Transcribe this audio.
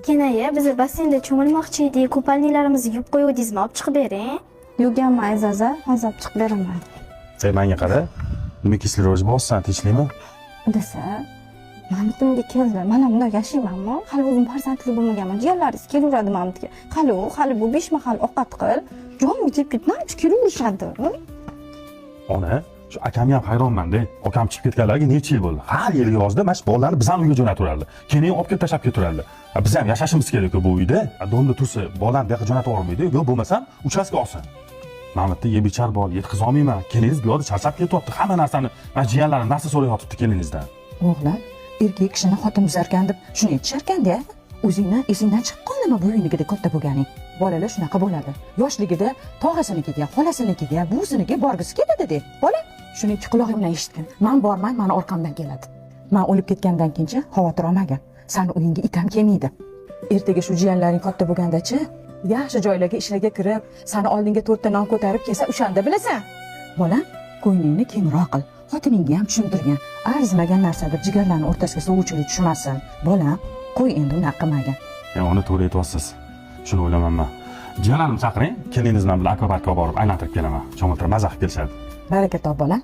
Kenaya, biz basseynda cho'milmoqchi edik, kupalnilarimizni yuvib qo'yuvdingizmi? Olib chiqib bering. Yuvganman Aziza, hozir olib chiqib beraman. Sen menga qara. Nima kislorod bossan, tinchlikmi? Desa, men bitimga keldi. Mana bunday yashaymanmi? Hali o'zim farzandli bo'lmaganman. Jiyanlaringiz kelaveradi men bitga. Hali bu 5 mahal ovqat qil. Jonim yetib ketmayapti, kelaverishadi. Ona, shu akamga ham hayronman-da. Akam chiqib ketganlarga necha yil bo'ldi? Har yil yozda mana shu bolalarni bizani uyga jo'nataverardi. Keyin olib kelib tashlab ketaverardi. Biz ham yashashimiz kerak-ku bu uyda. Domda tursa, bolalarni bu yoqqa jo'natib yubormaydi. Yo'q bo'lmasam, uchastka olsin. Mamlatta yeb ichar bor, yetkiza olmayman. Kelingiz bu yoqda charchab ketyapti. Hamma narsani, mana jiyanlarim narsa so'rayotibdi keliningizdan. O'g'lim, erkak kishini xotin buzarkan deb shuni aytisharkan-da. O'zingni esingdan chiqqanmi bu uynikida katta bo'lganing? Bolalar shunaqa bo'ladi. Yoshligida tog'asinikiga, xolasinikiga, buvsinikiga borgisi keladi-da. Bola shuni ikki quloq bilan eshitgan. Men bormay, meni orqamdan keladi. Men o'lib ketgandan keyin xavotir olmagin. Sani uyingga itam kelmaydi. Ertaga shu jiyanlaring katta bo'lganda-chi, yaxshi joylarga ishlarga kirib, sani oldinga 4 ta non ko'tarib kelsa, o'shanda bilasan. Bolam, ko'nglingni kengroq qil. Xotiningga ham tushuntirgan. Arzimagan narsa deb jigarlarning o'rtasiga sovuvchilik tushmasin. Bolam, qo'y endi unaqa qilmagin. Uni to'g'ri aytyapsiz. Shuni o'ylamayman. Jiyanlarimni chaqiring, kelingiz bilan akvaparkga borib aylantirib kelaman. Cho'miltirib mazza qilib kelishadi. Baraka top bolam.